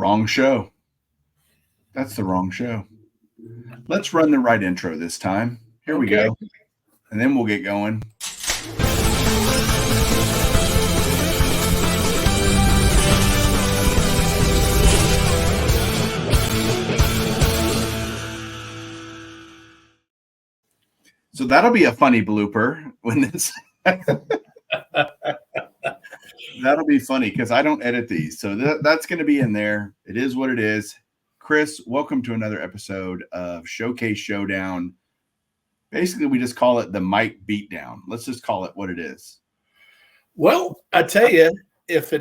Wrong show. That's the wrong show. Let's run the right intro this time. Here we go. And then we'll get going. So that'll be a funny blooper when this. That'll be funny because I don't edit these. So that's going to be in there. It is what it is. Chris, welcome to another episode of Showcase Showdown. Basically, we just call it the Mike Beatdown. Let's just call it what it is. Well, I tell you, if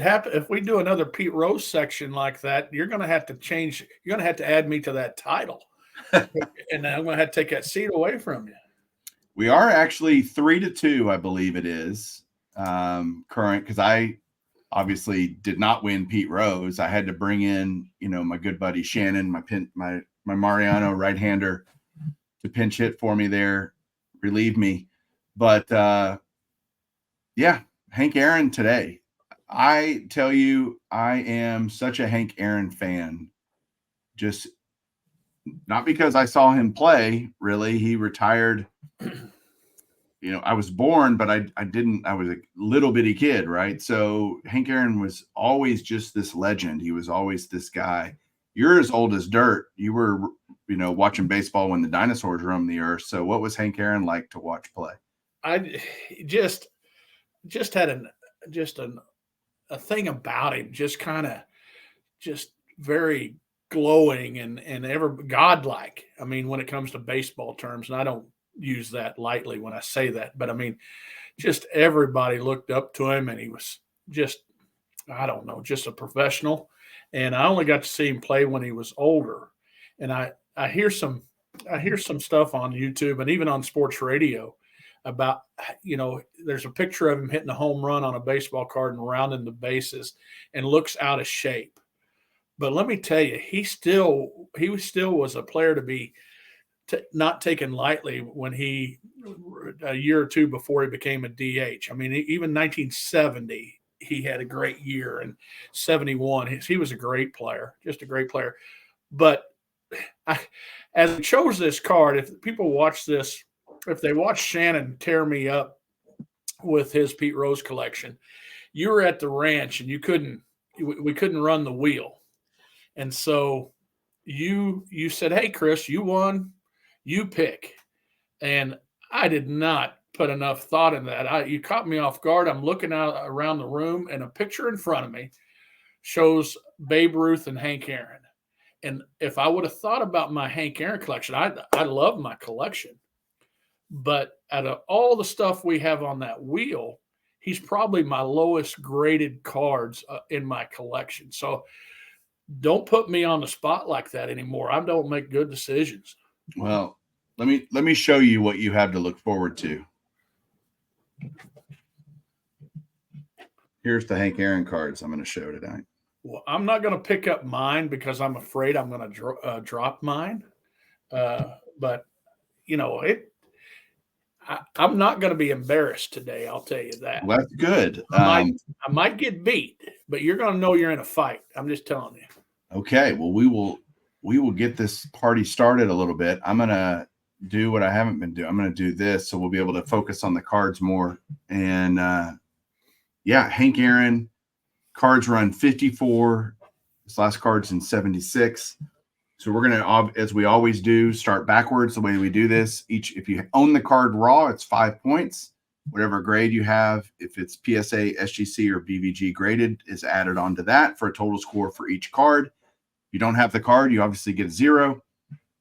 we do another Pete Rose section like that, you're going to have to change. You're going to have to add me to that title. And I'm going to have to take that seat away from you. We are actually 3-2, I believe it is, current, because I obviously did not win Pete Rose. I had to bring in, my good buddy Shannon, my Mariano right-hander, to pinch hit for me there, relieve me. But yeah, Hank Aaron today. I tell you, I am such a Hank Aaron fan. Just not because I saw him play, really. He retired. I was born, but I was a little bitty kid, right? So Hank Aaron was always just this legend. He was always this guy. You're as old as dirt. You were, watching baseball when the dinosaurs roamed the earth. So what was Hank Aaron like to watch play? I just had a thing about him, just kind of just very glowing and ever godlike. I mean, when it comes to baseball terms, and I don't use that lightly when I say that, but I mean, just everybody looked up to him, and he was just, I don't know, just a professional. And I only got to see him play when he was older. And I hear some stuff on YouTube and even on sports radio about, there's a picture of him hitting a home run on a baseball card and rounding the bases and looks out of shape. But let me tell you, he still was a player to be not taken lightly when a year or two before he became a DH. I mean, even 1970, he had a great year, and 71, he was a great player, just a great player. But as I chose this card, if people watch this, if they watch Shannon tear me up with his Pete Rose collection, you were at the ranch and we couldn't run the wheel. And so you said, "Hey, Chris, you won. You pick." And I did not put enough thought in that. You caught me off guard. I'm looking out around the room, and a picture in front of me shows Babe Ruth and Hank Aaron. And if I would have thought about my Hank Aaron collection, I love my collection. But out of all the stuff we have on that wheel, he's probably my lowest graded cards in my collection. So don't put me on the spot like that anymore. I don't make good decisions. Well, let me show you what you have to look forward to. Here's the Hank Aaron cards I'm going to show tonight. Well, I'm not going to pick up mine because I'm afraid I'm going to drop mine. But I'm not going to be embarrassed today. I'll tell you that. Well, that's good. I might get beat, but you're going to know you're in a fight. I'm just telling you. Okay. Well, we will get this party started a little bit. I'm going to do what I haven't been doing. I'm going to do this so we'll be able to focus on the cards more. And Hank Aaron, cards run 54. This last card's in 76. So we're going to, as we always do, start backwards the way we do this. If you own the card raw, it's 5 points. Whatever grade you have, if it's PSA, SGC, or BVG graded, is added onto that for a total score for each card. If you don't have the card, you obviously get 0.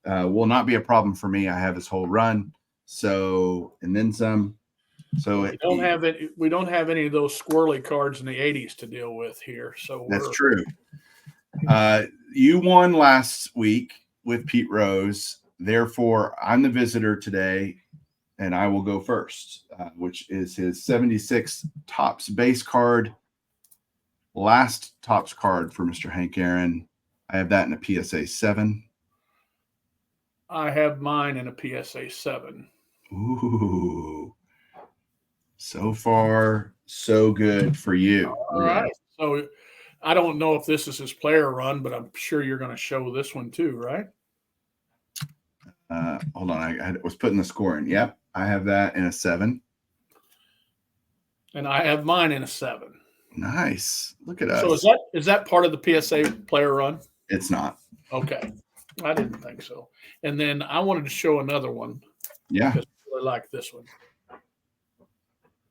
Will not be a problem for me. I have this whole run. So, and then some. So we don't have any of those squirrely cards in the 80s to deal with here. So that's true. You won last week with Pete Rose. Therefore, I'm the visitor today, and I will go first, which is his 76 Topps base card. Last Topps card for Mr. Hank Aaron. I have that in a PSA 7. I have mine in a PSA 7. Ooh. So far, so good for you. All right. So I don't know if this is his player run, but I'm sure you're going to show this one too, right? Hold on. I was putting the score in. Yep. I have that in a 7. And I have mine in a 7. Nice. Look at So us. is that part of the PSA player run? It's not. Okay. I didn't think so. And then I wanted to show another one. Yeah. Because I really like this one.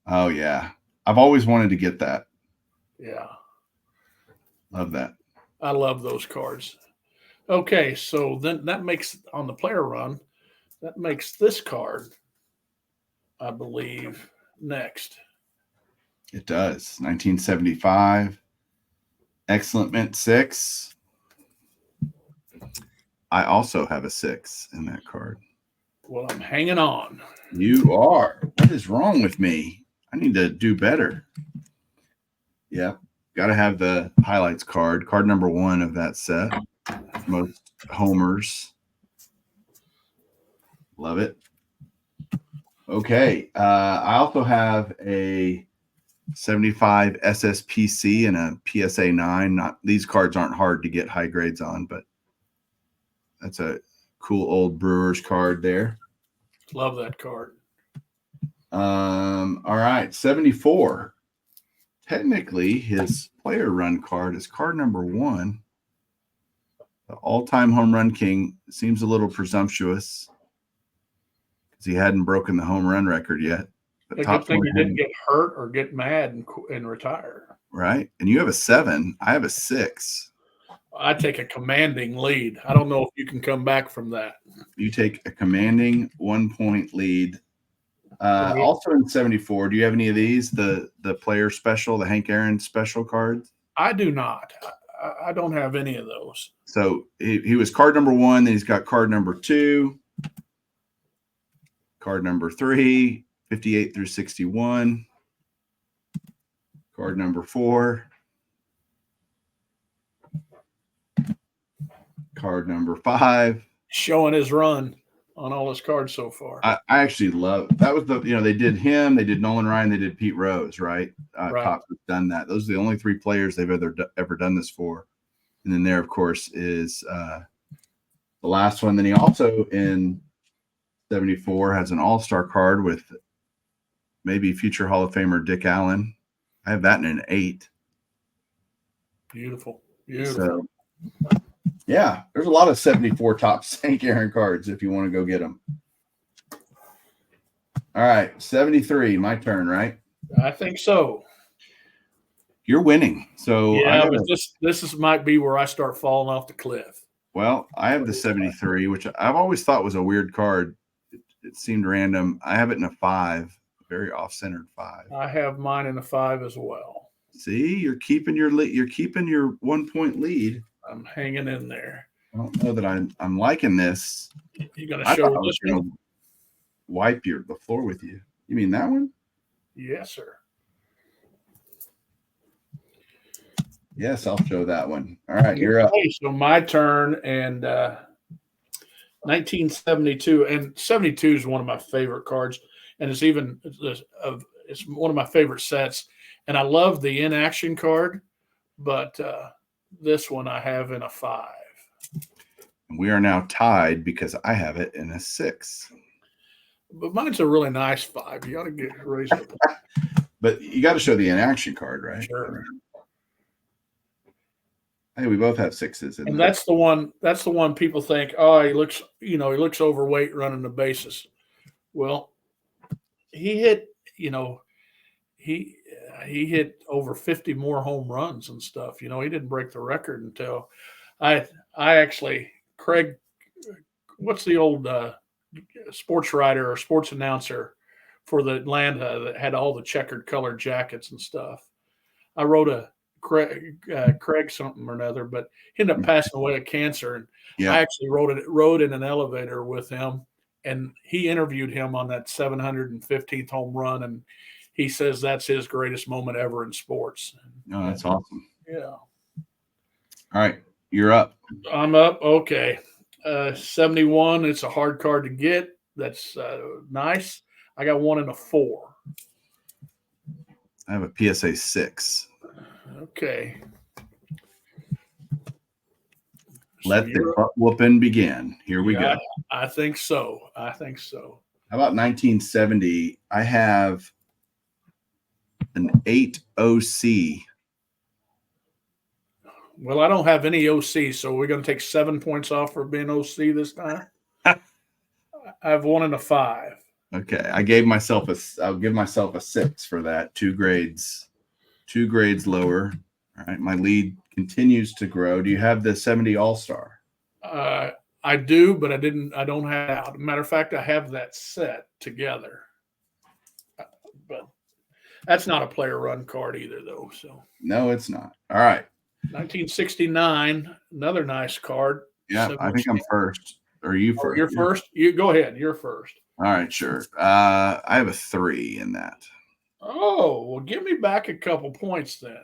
Oh, yeah. I've always wanted to get that. Yeah. Love that. I love those cards. Okay, so then that makes on the player run, that makes this card, I believe, next. It does. 1975. Excellent Mint 6. I also have a 6 in that card. Well, I'm hanging on. You are. What is wrong with me? I need to do better. Yep. Got to have the highlights card. Card number 1 of that set. Most homers. Love it. Okay. I also have a 75 SSPC and a PSA 9. Not these cards aren't hard to get high grades on, but that's a cool old Brewers card there. Love that card. All right, 74. Technically, his player run card is card number 1. The all-time home run king. Seems a little presumptuous because he hadn't broken the home run record yet. But a good thing he didn't get hurt or get mad and retire. Right, and you have a 7. I have a 6. I take a commanding lead. I don't know if you can come back from that. You take a commanding 1-point lead. Also in 74, do you have any of these? The player special, the Hank Aaron special cards? I do not. I don't have any of those. So he was card number 1. Then he's got card number 2, card number 3, 58 through 61, card number 4, card number 5. Showing his run on all his cards so far. I actually love that. Was they did him, they did Nolan Ryan, they did Pete Rose, right? Right. Topps has done that. Those are the only 3 players they've ever done this for. And then there, of course, is the last one. Then he also in 74 has an all-star card with maybe future Hall of Famer Dick Allen. I have that in an 8. Beautiful. Beautiful. So, yeah, there's a lot of 74 Topps Hank Aaron cards if you want to go get them. All right, 73, my turn, right? I think so. You're winning. So yeah, but this might be where I start falling off the cliff. Well, I have the 73, which I've always thought was a weird card. It seemed random. I have it in a 5, very off-centered 5. I have mine in a 5 as well. See, you're keeping your lead. You're keeping your 1-point lead. I'm hanging in there. I don't know that I'm liking this. You're gonna show this one? Wipe the floor with you. You mean that one? Yes, sir. Yes, I'll show that one. All right, you're up. So my turn, and 1972, and 72 is one of my favorite cards, and it's one of my favorite sets. And I love the in-action card, but this one I have in a 5. We are now tied because I have it in a 6. But mine's a really nice 5. You ought to raise it. But you got to show the in-action card, right? Sure. Hey, we both have 6s. And that's the one. That's the one people think. Oh, he looks overweight running the bases. Well, he hit. He hit over 50 more home runs and stuff. He didn't break the record until I actually Craig. What's the old sports writer or sports announcer for the Atlanta that had all the checkered colored jackets and stuff? I wrote a Craig something or another, but he ended up passing away of cancer. And I actually rode in an elevator with him, and he interviewed him on that 715th home run, and he says that's his greatest moment ever in sports. Oh, that's awesome. Yeah. All right, you're up. I'm up. Okay. 71. It's a hard card to get. That's nice. I got one in a 4. I have a PSA 6. Okay. So Let the butt whooping begin. Here we yeah, go. I think so. I think so. How about 1970? I have an 8 OC. Well, I don't have any OC, so we're going to take 7 points off for being OC this time. I have 1 and a 5. Okay, I'll give myself a 6 for that. 2 grades lower. All right, my lead continues to grow. Do you have the 70 All-Star? I do, but I don't have. Matter of fact, I have that set together, but that's not a player run card either, though. So No, it's not. All right. 1969, another nice card. Yeah, I think I'm first. Or are you first? You're first. You go ahead. You're first. All right, sure. I have a 3 in that. Oh, well, give me back a couple points then.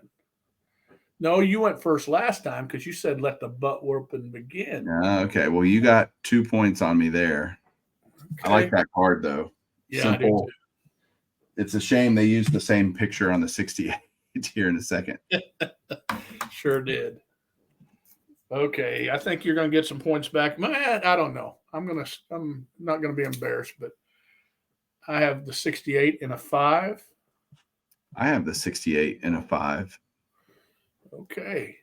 No, you went first last time because you said let the butt whooping begin. Okay, well, you got 2 points on me there. Okay. I like that card though. Yeah, Simple. I do too. It's a shame they used the same picture on the 68 here in a second. Sure did. Okay, I think you're going to get some points back. Man, I don't know. I'm not going to be embarrassed, but I have the 68 in a 5. I have the 68 in a 5. Okay.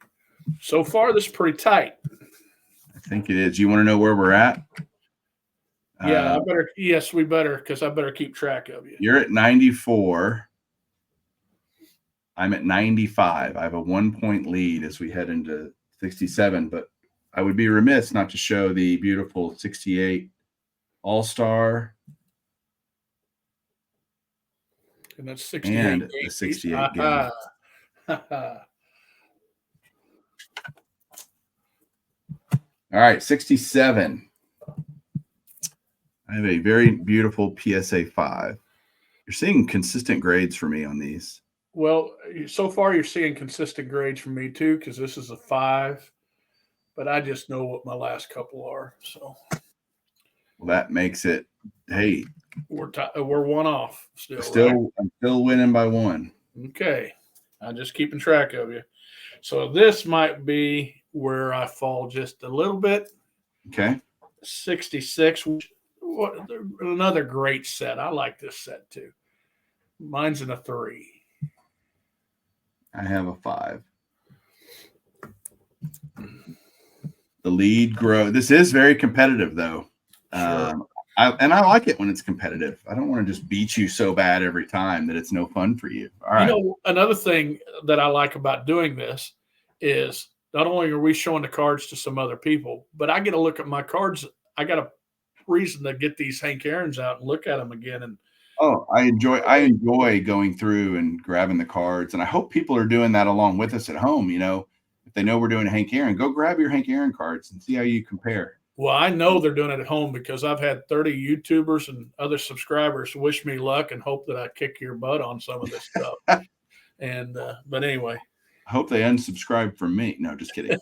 So far, this is pretty tight. I think it is. You want to know where we're at? Yeah, I better. Yes, we better, because I better keep track of you. You're at 94. I'm at 95. I have a 1-point lead as we head into 67, but I would be remiss not to show the beautiful 68 All-Star And that's 68 and games. the 68 game. All right, 67. I have a very beautiful PSA 5. You're seeing consistent grades for me on these. Well, so far you're seeing consistent grades from me too, because this is a 5. But I just know what my last couple are. So Well, that makes it. Hey, we're 1 off still. Right? I'm still winning by 1. Okay, I'm just keeping track of you. So this might be where I fall just a little bit. Okay. 66. Another great set. I like this set too. Mine's in a 3. I have a 5. The lead grow. This is very competitive, though. Sure. I like it when it's competitive. I don't want to just beat you so bad every time that it's no fun for you. All right. Another thing that I like about doing this is not only are we showing the cards to some other people, but I get to look at my cards. I got a reason to get these Hank Aaron's out and look at them again. And I enjoy going through and grabbing the cards, and I hope people are doing that along with us at home. If they know we're doing Hank Aaron, go grab your Hank Aaron cards and see how you compare. Well, I know they're doing it at home because I've had 30 YouTubers and other subscribers wish me luck and hope that I kick your butt on some of this stuff. But anyway. I hope they unsubscribe from me. No, just kidding.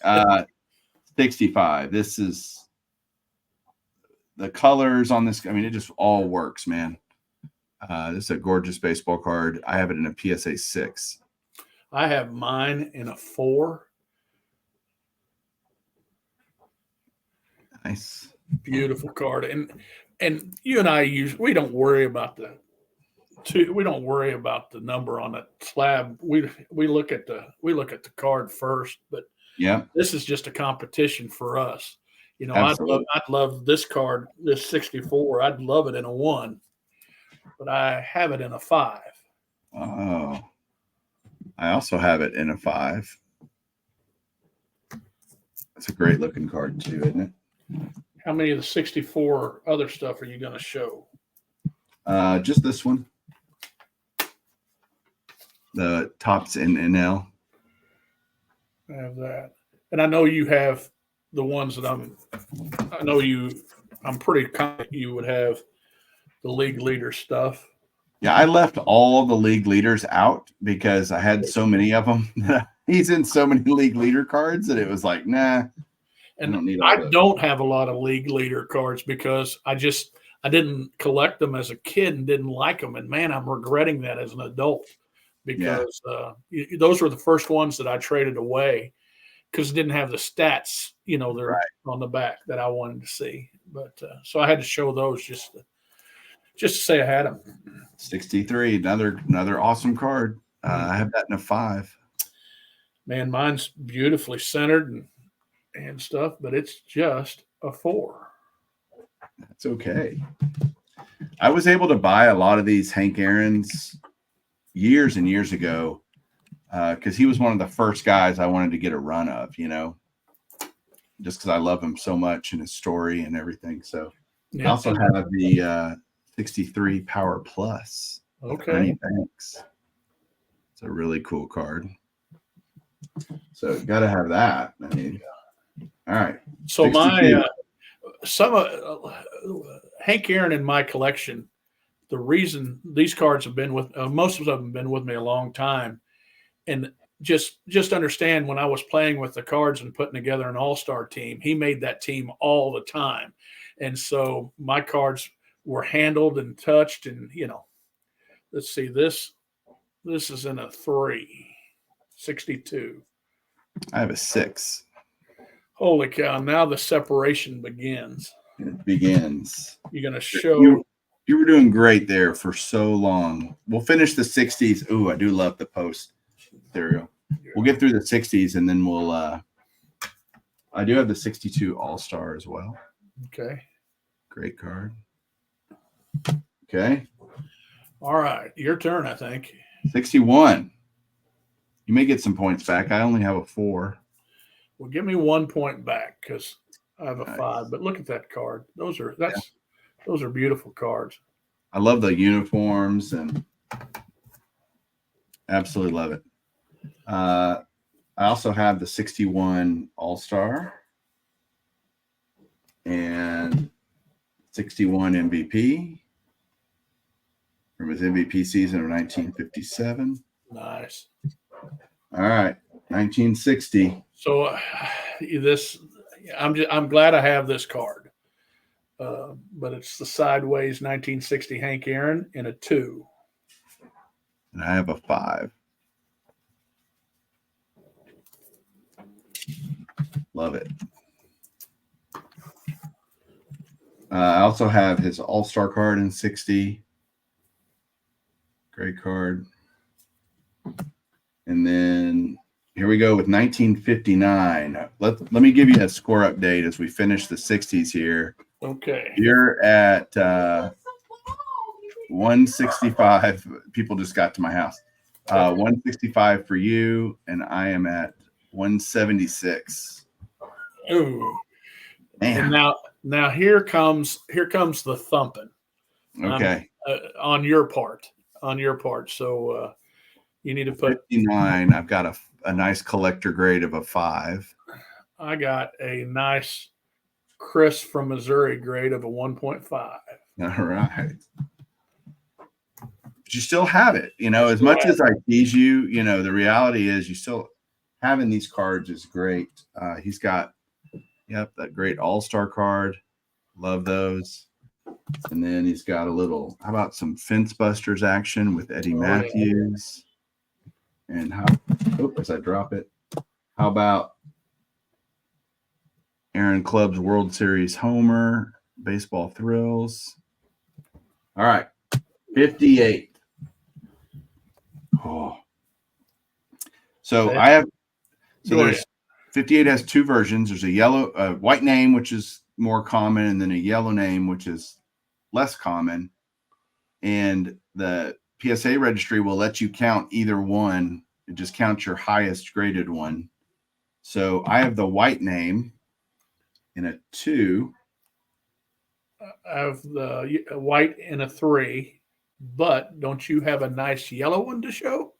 65. This is the colors on this. I mean, it just all works, man. This is a gorgeous baseball card. I have it in a PSA 6. I have mine in a 4. Nice. Beautiful card. And you and I we don't worry about the number on the slab. We look at the card first, but yeah, this is just a competition for us. Absolutely. I'd love this card, this 64. I'd love it in a 1, but I have it in a 5. Oh, I also have it in a 5. That's a great looking card too, isn't it? How many of the 64 other stuff are you going to show? Just this one. The tops in NL. I have that. And I know you have the ones that I'm pretty confident you would have the league leader stuff. Yeah, I left all the league leaders out because I had so many of them. He's in so many league leader cards that it was like, nah. And I don't have a lot of league leader cards because I didn't collect them as a kid and didn't like them. And man, I'm regretting that as an adult because those were the first ones that I traded away because it didn't have the stats, they're Right. on the back that I wanted to see. But so I had to show those just to say I had them. 63, another awesome card. I have that in a 5. Man, mine's beautifully centered and stuff, but it's just a 4. That's okay. I was able to buy a lot of these Hank Aaron's years and years ago because he was one of the first guys I wanted to get a run of, just because I love him so much and his story and everything. So I also have the 63 Power Plus. Okay. Ernie Banks. It's a really cool card. So got to have that. I mean, all right. So 62. Hank Aaron in my collection, the reason these cards have been with most of them have been with me a long time, and just understand when I was playing with the cards and putting together an all-star team, he made that team all the time, and so my cards were handled and touched, and let's see, this is in a 3, 62. I have a 6. Holy cow! Now the separation begins. It begins. You're going to show. You were doing great there for so long. We'll finish the 60s. Ooh, I do love the post. There we go. We'll get through the 60s, and then we'll I do have the 62 All-Star as well. Okay. Great card. Okay. All right. Your turn, I think. 61. You may get some points back. I only have a 4. Well, give me 1 point back because I have a Nice. 5. But look at that card. Those are beautiful cards. I love the uniforms and absolutely love it. I also have the 61 All-Star and 61 MVP from his MVP season of 1957. Nice. All right, 1960. So I'm glad I have this card. But it's the sideways 1960 Hank Aaron in a 2. And I have a 5. Love it. I also have his All-Star card in 60. Great card. And then here we go with 1959. Let me give you a score update as we finish the 60s here. Okay. You're at 165. People just got to my house. 165 for you, and I am at 176. Ooh. Man. And now here comes the thumping. Okay. On your part. So you need to put 59. I've got a nice collector grade of a 5. I got a nice Chris from Missouri grade of a 1.5. All right. But you still have it, as much as I tease you, the reality is you still having these cards is great. He's got, that great All-Star card. Love those. And then he's got how about some Fence Busters action with Eddie Matthews? Yeah. And as I drop it, how about Aaron Club's World Series homer, baseball thrills? All right, 58. Oh. So there's 58 has 2 versions. There's a white name, which is more common, and then a yellow name, which is less common. And the PSA registry will let you count either one. It just counts your highest graded one. So I have the white name in a 2. I have the white in a 3, but don't you have a nice yellow one to show?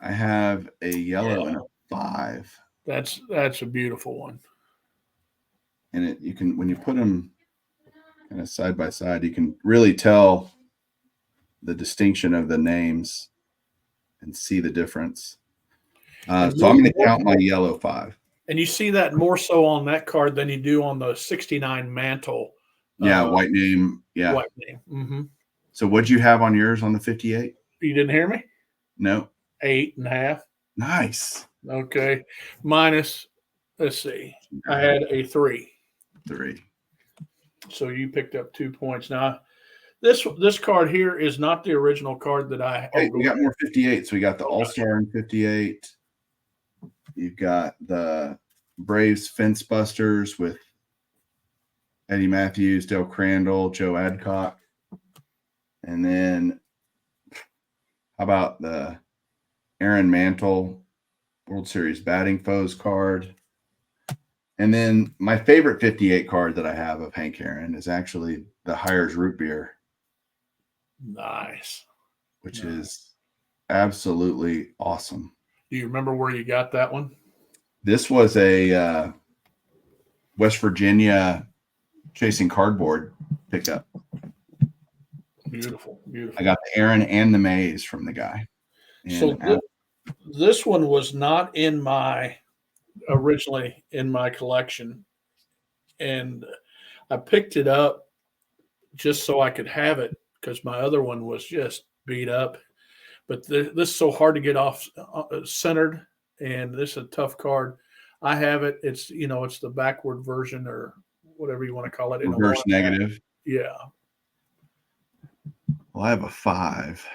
I have a yellow in a 5. That's a beautiful one. And you can, when you put them kind of side by side, you can really tell the distinction of the names and see the difference. So I'm going to count my yellow 5. And you see that more so on that card than you do on the 69 mantle. Yeah, white name. Yeah. White name. Mm-hmm. So what'd you have on yours on the 58? You didn't hear me? No. 8.5. Nice. Okay. Minus let's see. I had a 3. 3. So you picked up 2 points. Now, this card here is not the original card that I. Hey, we got more 58. So we got the All-Star in 58. You've got the Braves Fence Busters with Eddie Matthews, Dale Crandall, Joe Adcock. And then how about the Aaron Mantle World Series batting foes card? And then my favorite 58 card that I have of Hank Aaron is actually the Hires Root Beer. Nice. Which is absolutely awesome. Do you remember where you got that one? This was a West Virginia Chasing Cardboard pickup. Beautiful, beautiful. I got the Aaron and the Mays from the guy. And so this one was not originally in my collection, and I picked it up just so I could have it because my other one was just beat up. But this is so hard to get off centered, and this is a tough card. I have it. It's it's the backward version or whatever you want to call it. Reverse negative. Yeah. Well, I have a 5.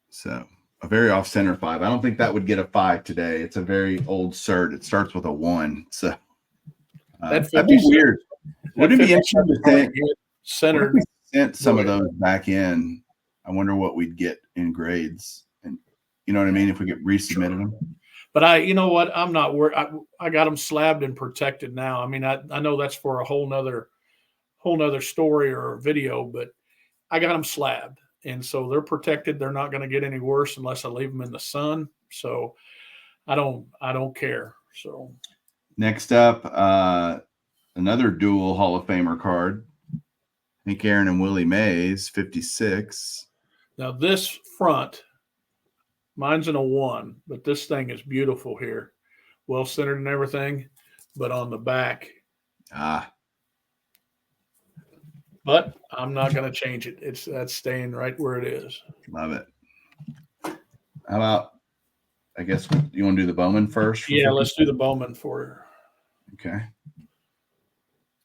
So a very off-center 5. I don't think that would get a 5 today. It's a very old cert. It starts with a 1. So that'd be weird. Would it be interesting to center? We sent some of those back in. I wonder what we'd get in grades, and you know what I mean, if we get resubmitted them. But you know what? I'm not worried. I got them slabbed and protected now. I mean, I know that's for a whole nother story or video, but I got them slabbed, and so they're protected. They're not going to get any worse unless I leave them in the sun. So I don't care. So next up, another dual Hall of Famer card. Hank Aaron and Willie Mays, 56. Now this front, mine's in a 1, but this thing is beautiful here. Well centered and everything, but on the back. But I'm not going to change it. That's staying right where it is. Love it. How about, I guess, you want to do the Bowman first? Yeah, let's do the Bowman for her. Okay.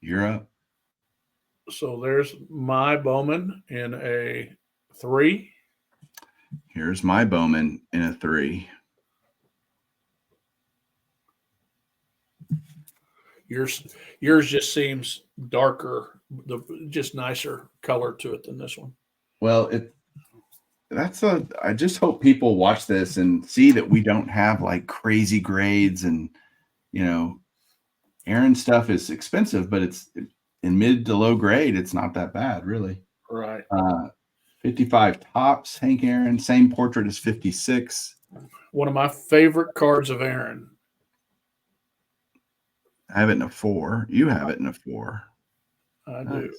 You're up. So there's my Bowman in a 3. Here's my Bowman in a 3. Yours just seems darker, just nicer color to it than this one. Well, I just hope people watch this and see that we don't have like crazy grades, and Aaron stuff is expensive, but it's in mid to low grade. It's not that bad, really. Right. 55 tops, Hank Aaron, same portrait as 56. One of my favorite cards of Aaron. I have it in a 4. You have it in a 4. I do.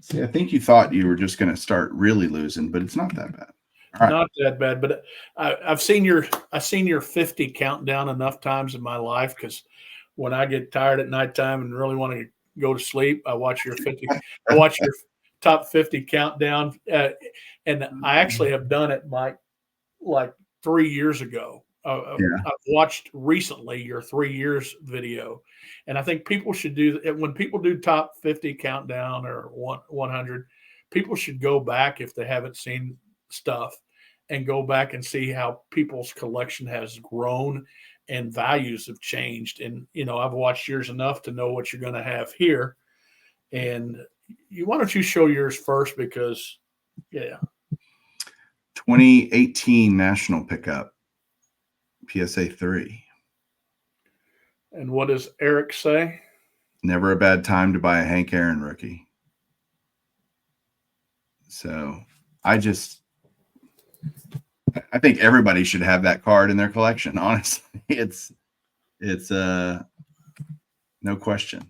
See, I think you thought you were just going to start really losing, but it's not that bad. All right. Not that bad, but I've seen your 50 countdown enough times in my life, because when I get tired at nighttime and really want to go to sleep, I watch your 50. I watch your top 50 countdown, and I actually have done it, Mike, like 3 years ago. I've watched recently your 3 years video, and I think people should do it when people do top 50 countdown or 100. People should go back, if they haven't seen stuff, and go back and see how people's collection has grown and values have changed. And I've watched yours enough to know what you're going to have here. And why don't you show yours first? Because 2018 national pickup, PSA 3. And what does Eric say? Never a bad time to buy a Hank Aaron rookie. So I think everybody should have that card in their collection. Honestly, it's no question.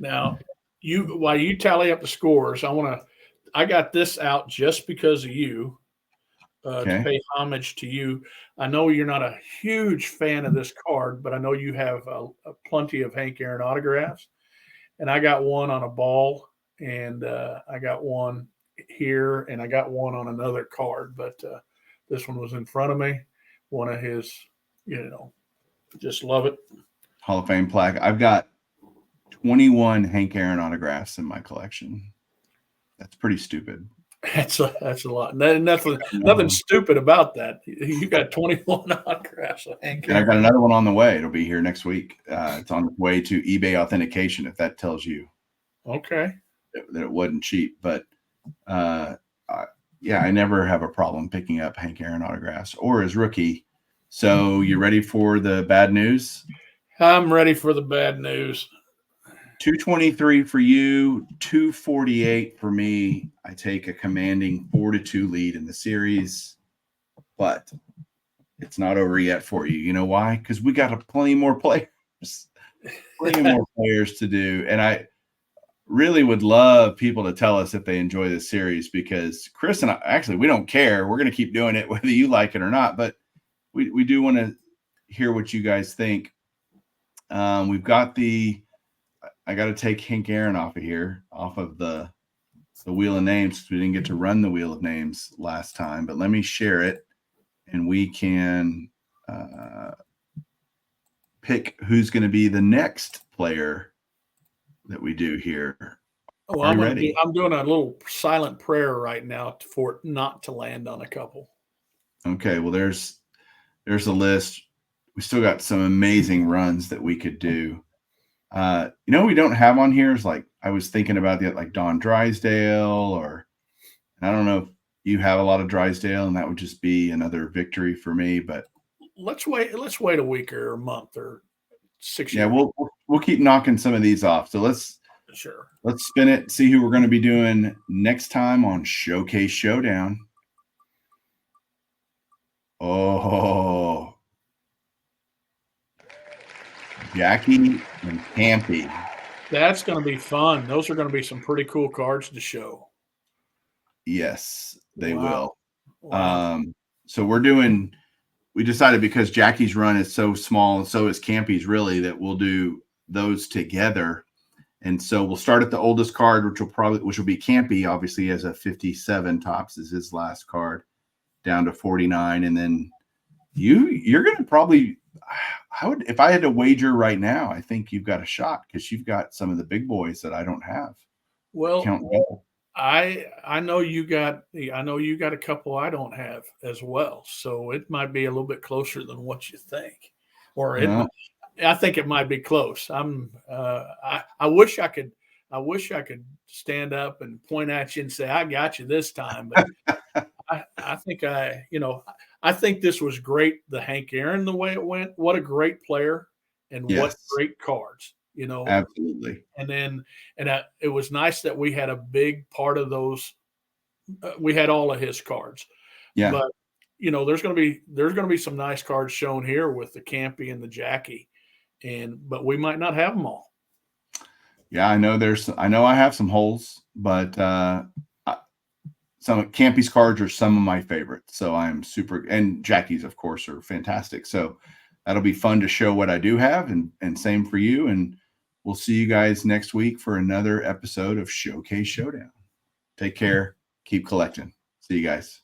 Now, while you tally up the scores, I got this out just because of you, to pay homage to you. I know you're not a huge fan of this card, but I know you have plenty of Hank Aaron autographs, and I got one on a ball, and I got one here, and I got one on another card, but this one was in front of me, one of his just love it. Hall of Fame plaque. I've got 21 Hank Aaron autographs in my collection. That's pretty stupid. That's a lot. Nothing stupid about that. You got 21 autographs of Hank And I've got Aaron. another one on the way. It'll be here next week. It's on its way to eBay authentication, if that tells you Okay. that it wasn't cheap. But yeah, I never have a problem picking up Hank Aaron autographs or his rookie. So you ready for the bad news? I'm ready for the bad news. 223 for you, 248 for me. I take a commanding 4-2 lead in the series, but it's not over yet for you. You know why? Because we got plenty more players to do. And I really would love people to tell us if they enjoy this series, because Chris and I, actually, we don't care. We're going to keep doing it whether you like it or not, but we do want to hear what you guys think. We've got I got to take Hank Aaron off of the wheel of names. We didn't get to run the wheel of names last time, but let me share it and we can pick who's going to be the next player that we do here. Oh, I'm doing a little silent prayer right now for it not to land on a couple. Okay, well, there's a list. We still got some amazing runs that we could do. We don't have on here is, like, I was thinking about like Don Drysdale, and I don't know if you have a lot of Drysdale, and that would just be another victory for me. But let's wait a week or a month or 6 years. Yeah, we'll keep knocking some of these off. So let's spin it, see who we're going to be doing next time on Showcase Showdown. Oh, Jackie and Campy. That's going to be fun. Those are going to be some pretty cool cards to show. Yes, they will. Wow. So we decided, because Jackie's run is so small and so is Campy's really, that we'll do those together. And so we'll start at the oldest card, which will be Campy. Obviously, he has a 57 tops is his last card, down to 49. And then you're going to probably, if I had to wager right now, I think you've got a shot, because you've got some of the big boys that I don't have. Well, I know you got a couple I don't have as well, so it might be a little bit closer than what you think, I think it might be close. I wish I could stand up and point at you and say I got you this time, but I think this was great. The Hank Aaron, the way it went, what a great player, and what great cards. Absolutely. And it was nice that we had a big part of those. We had all of his cards. Yeah. But there's going to be some nice cards shown here with the Campy and the Jackie, but we might not have them all. Yeah, I know I have some holes, but some Campy's cards are some of my favorites. So I'm super, and Jackie's, of course, are fantastic. So that'll be fun to show what I do have, and same for you. And we'll see you guys next week for another episode of Showcase Showdown. Take care. Keep collecting. See you guys.